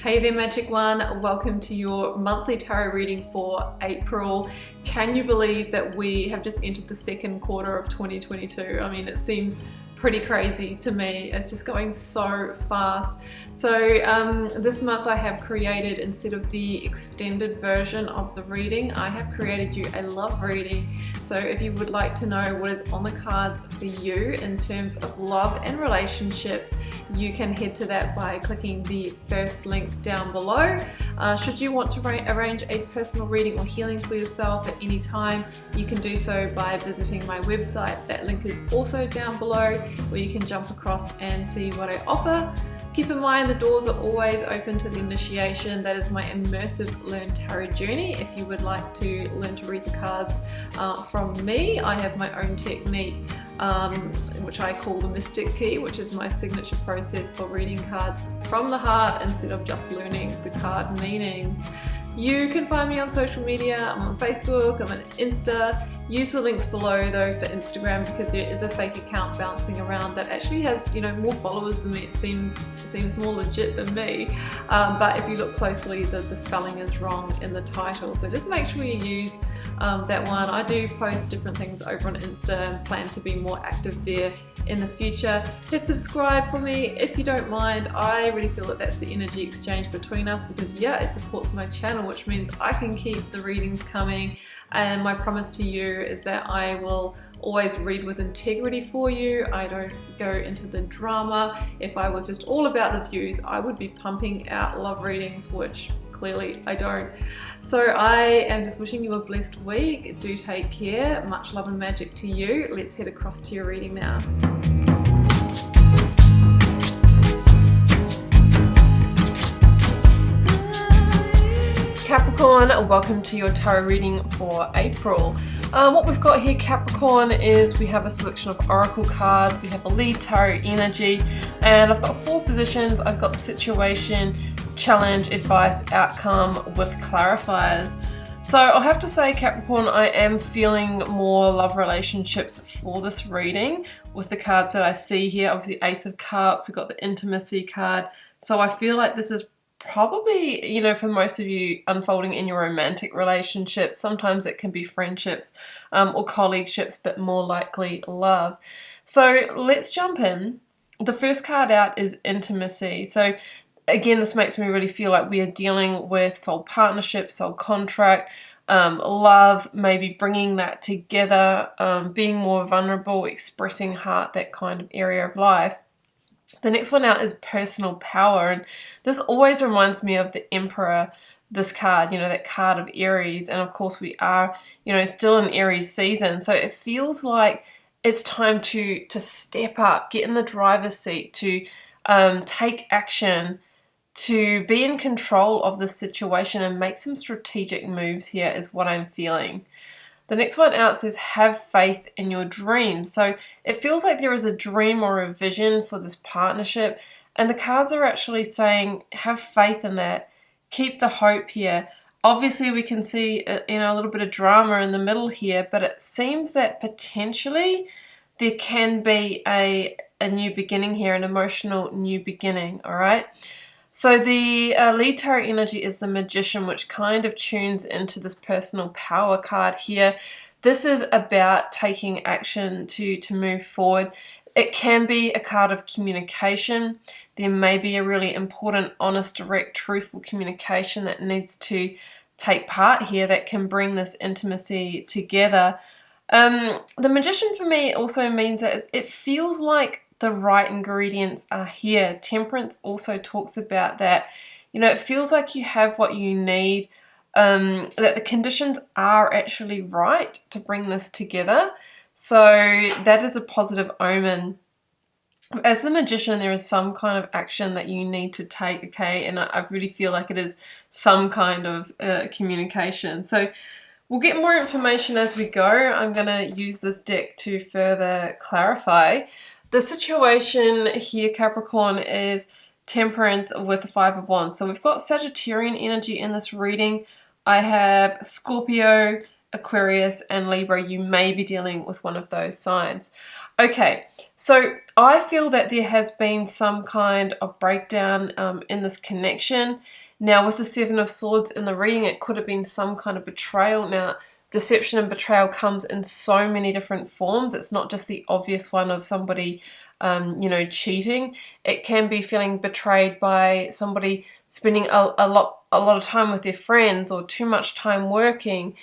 Hey there, Magic One. Welcome to your monthly tarot reading for April. Can you believe that we have just entered the second quarter of 2022? I mean, it seems pretty crazy to me. It's just going so fast. So this month I have created, instead of the extended version of the reading, I have created you a love reading. So if you would like to know what is on the cards for you in terms of love and relationships, you can head to that by clicking the first link down below. Should you want to arrange a personal reading or healing for yourself at any time, you can do so by visiting my website. That link is also down below, where you can jump across and see what I offer. Keep in mind the doors are always open to the initiation. That is my immersive Learn Tarot journey. If you would like to learn to read the cards from me, I have my own technique which I call the Mystic Key, which is my signature process for reading cards from the heart instead of just learning the card meanings. You can find me on social media. I'm on Facebook, I'm on Insta. Use the links below though for Instagram, because there is a fake account bouncing around that actually has, more followers than me. It seems more legit than me. But if you look closely, the spelling is wrong in the title. So just make sure you use that one. I do post different things over on Insta and plan to be more active there in the future. Hit subscribe for me if you don't mind. I really feel that that's the energy exchange between us, because it supports my channel, which means I can keep the readings coming. And my promise to you is that I will always read with integrity for you. I don't go into the drama. If I was just all about the views, I would be pumping out love readings, which clearly I don't. So I am just wishing you a blessed week. Do take care. Much love and magic to you. Let's head across to your reading now. Capricorn, welcome to your tarot reading for April. What we've got here, Capricorn, is we have a selection of oracle cards, we have a lead tarot energy, and I've got 4 positions. I've got the situation, challenge, advice, outcome with clarifiers. So I'll have to say, Capricorn, I am feeling more love relationships for this reading with the cards that I see here. Obviously, Ace of Cups, we've got the intimacy card. So I feel like this is probably, for most of you, unfolding in your romantic relationships. Sometimes it can be friendships or colleagueships, but more likely love. So let's jump in. The first card out is intimacy. So again, this makes me really feel like we are dealing with soul partnership, soul contract, love, maybe bringing that together, being more vulnerable, expressing heart, that kind of area of life. The next one out is personal power, and this always reminds me of the Emperor, this card, that card of Aries, and of course we are, still in Aries season, so it feels like it's time to step up, get in the driver's seat, to take action, to be in control of the situation and make some strategic moves here is what I'm feeling. The next one out says, have faith in your dreams. So it feels like there is a dream or a vision for this partnership. And the cards are actually saying, have faith in that. Keep the hope here. Obviously, we can see a little bit of drama in the middle here, but it seems that potentially there can be a new beginning here, an emotional new beginning, all right? So the lead tarot energy is the Magician, which kind of tunes into this personal power card here. This is about taking action to move forward. It can be a card of communication. There may be a really important, honest, direct, truthful communication that needs to take part here that can bring this intimacy together. The Magician for me also means that it feels like the right ingredients are here. Temperance also talks about that. It feels like you have what you need, that the conditions are actually right to bring this together. So that is a positive omen. As the Magician, there is some kind of action that you need to take, okay? And I really feel like it is some kind of communication. So we'll get more information as we go. I'm going to use this deck to further clarify. The situation here, Capricorn, is Temperance with the 5 of Wands. So we've got Sagittarian energy in this reading. I have Scorpio, Aquarius, and Libra. You may be dealing with one of those signs. Okay, so I feel that there has been some kind of breakdown in this connection. Now, with the Seven of Swords in the reading, it could have been some kind of betrayal. Now, deception and betrayal comes in so many different forms. It's not just the obvious one of somebody, you know, cheating. It can be feeling betrayed by somebody spending a lot of time with their friends, or too much time working.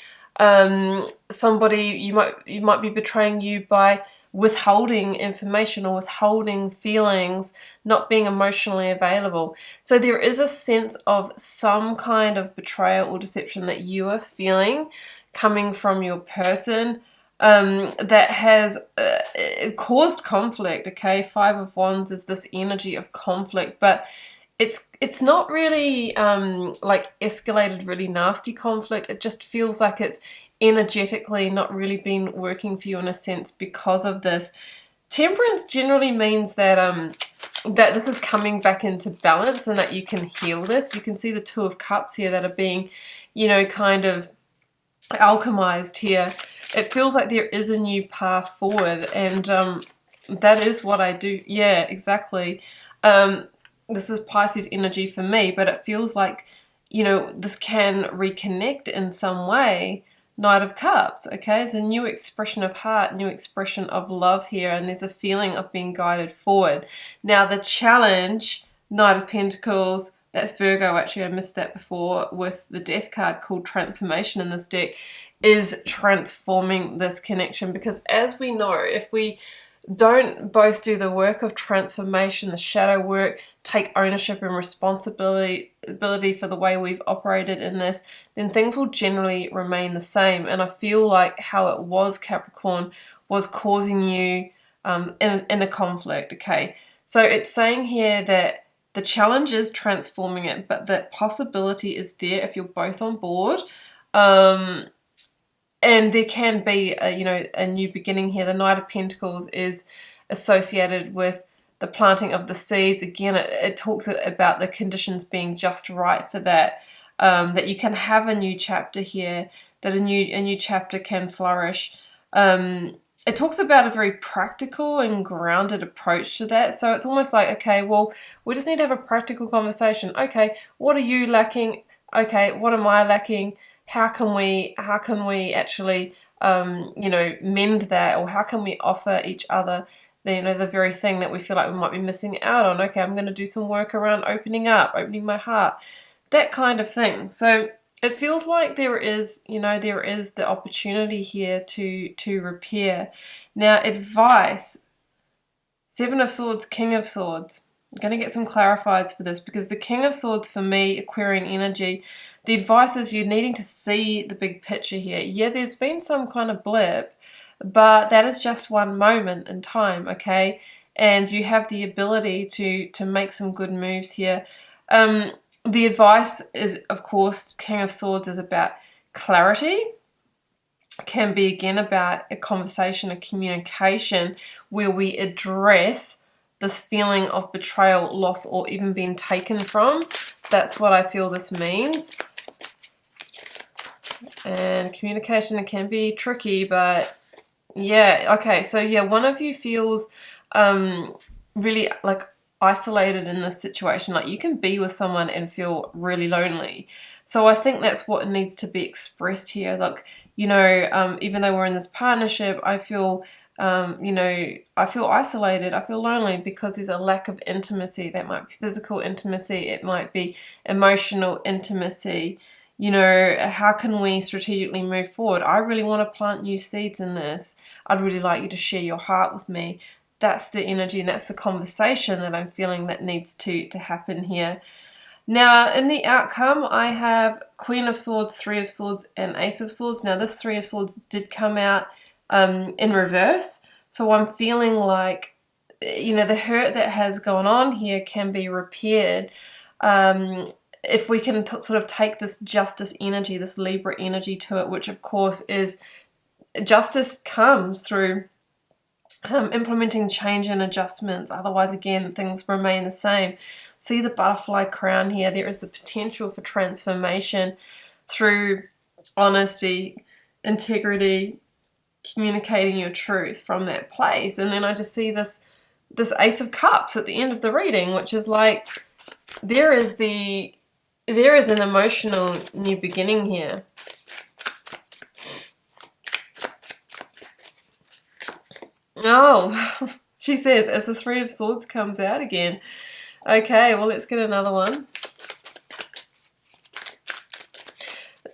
Somebody, you might be betraying you by withholding information or withholding feelings, not being emotionally available. So there is a sense of some kind of betrayal or deception that you are feeling coming from your person, that has caused conflict. Okay, Five of Wands is this energy of conflict, but it's not really like escalated really nasty conflict. It just feels like it's energetically not really been working for you in a sense because of this. Temperance generally means that that this is coming back into balance and that you can heal this. You can see the Two of Cups here that are being, you know, kind of alchemized here. It feels like there is a new path forward, and that is what I do. Yeah, exactly. This is Pisces energy for me, but it feels like, you know, this can reconnect in some way. Knight of Cups, okay? It's a new expression of heart, new expression of love here, and there's a feeling of being guided forward. Now, the challenge, Knight of Pentacles, that's Virgo, actually, I missed that before, with the Death card called Transformation in this deck, is transforming this connection. Because as we know, if we don't both do the work of transformation, the shadow work, take ownership and responsibility for the way we've operated in this, then things will generally remain the same. And I feel like how it was, Capricorn, was causing you in a conflict, okay? So it's saying here that the challenge is transforming it, but that possibility is there if you're both on board. And there can be you know, a new beginning here. The Knight of Pentacles is associated with the planting of the seeds. Again, it talks about the conditions being just right for that. That you can have a new chapter here, that a new chapter can flourish. It talks about a very practical and grounded approach to that. So it's almost like, okay, well, we just need to have a practical conversation. Okay, what are you lacking? Okay, what am I lacking? How can we actually you know, mend that, or how can we offer each other the, you know, the very thing that we feel like we might be missing out on? Okay, I'm going to do some work around opening my heart, that kind of thing. So it feels like there is, you know, there is the opportunity here to repair. Now, advice, Seven of Swords, King of Swords. I'm going to get some clarifiers for this, because the King of Swords, for me, Aquarian energy, the advice is you're needing to see the big picture here. Yeah, there's been some kind of blip, but that is just one moment in time, okay? And you have the ability to make some good moves here. The advice is, of course, King of Swords is about clarity. Can be, again, about a conversation, a communication, where we address this feeling of betrayal, loss, or even being taken from. That's what I feel this means. And communication, it can be tricky, but yeah, okay. So yeah, one of you feels really like isolated in this situation. Like, you can be with someone and feel really lonely. So I think that's what needs to be expressed here. Like, you know, even though we're in this partnership, I feel you know, I feel isolated, I feel lonely, because there's a lack of intimacy. That might be physical intimacy, it might be emotional intimacy. You know, how can we strategically move forward? I really want to plant new seeds in this. I'd really like you to share your heart with me. That's the energy, and that's the conversation that I'm feeling that needs to happen here. Now, in the outcome, I have Queen of Swords, Three of Swords, and Ace of Swords. Now, this Three of Swords did come out in reverse, so I'm feeling like, you know, the hurt that has gone on here can be repaired if we can sort of take this justice energy, this Libra energy to it, which of course is, justice comes through implementing change and adjustments. Otherwise, again, things remain the same. See the butterfly crown here. There is the potential for transformation through honesty, integrity, communicating your truth from that place. And then I just see this Ace of Cups at the end of the reading, which is like, there is an emotional new beginning here. Oh, she says, as the Three of Swords comes out again. Okay, well, let's get another one.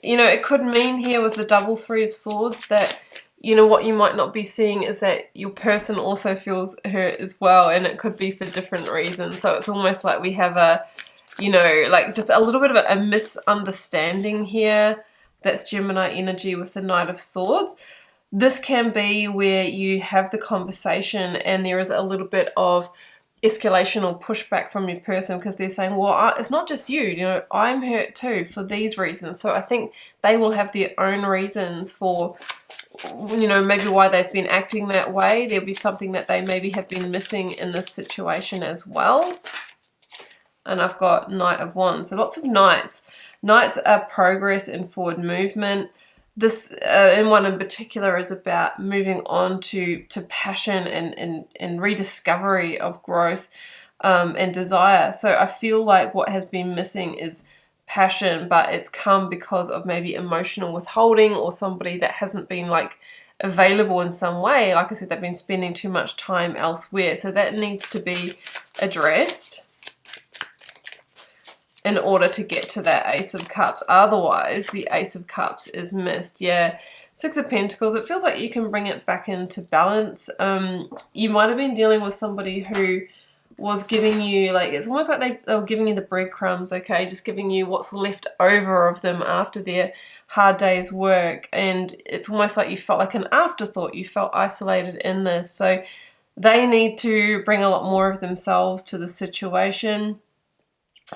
You know, it could mean here with the double Three of Swords that, you know, what you might not be seeing is that your person also feels hurt as well, and it could be for different reasons. So it's almost like we have a, you know, like just a little bit of a misunderstanding here. That's Gemini energy with the Knight of Swords. This can be where you have the conversation and there is a little bit of escalation or pushback from your person, because they're saying, well, it's not just you know, I'm hurt too for these reasons. So I think they will have their own reasons for, you know, maybe why they've been acting that way. There'll be something that they maybe have been missing in this situation as well. And I've got Knight of Wands. So lots of knights. Knights are progress and forward movement. This and one in particular is about moving on to passion and rediscovery of growth and desire. So I feel like what has been missing is passion, but it's come because of maybe emotional withholding or somebody that hasn't been like available in some way. Like I said, they've been spending too much time elsewhere. So that needs to be addressed in order to get to that Ace of Cups. Otherwise, the Ace of Cups is missed. Yeah, Six of Pentacles, it feels like you can bring it back into balance. You might have been dealing with somebody who was giving you, like, it's almost like they were giving you the breadcrumbs, okay, just giving you what's left over of them after their hard day's work. And it's almost like you felt like an afterthought. You felt isolated in this. So they need to bring a lot more of themselves to the situation.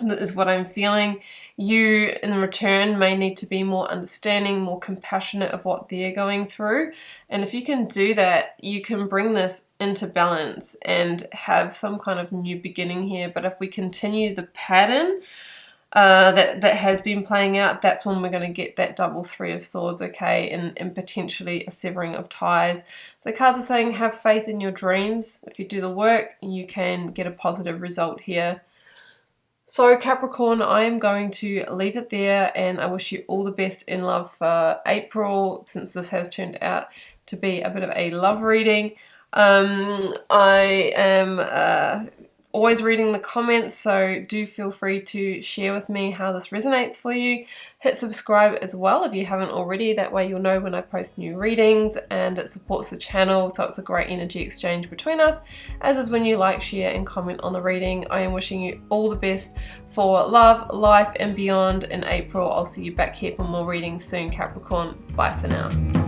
That is what I'm feeling. You, in return, may need to be more understanding, more compassionate of what they're going through. And if you can do that, you can bring this into balance and have some kind of new beginning here. But if we continue the pattern that has been playing out, that's when we're going to get that double Three of Swords, okay, and potentially a severing of ties. The cards are saying have faith in your dreams. If you do the work, you can get a positive result here. So Capricorn, I am going to leave it there, and I wish you all the best in love for April, since this has turned out to be a bit of a love reading. I am always reading the comments, so do feel free to share with me how this resonates for you. Hit subscribe as well if you haven't already. That way you'll know when I post new readings, and it supports the channel, so it's a great energy exchange between us, as is when you like, share and comment on the reading. I am wishing you all the best for love, life and beyond in April. I'll see you back here for more readings soon, Capricorn. Bye for now.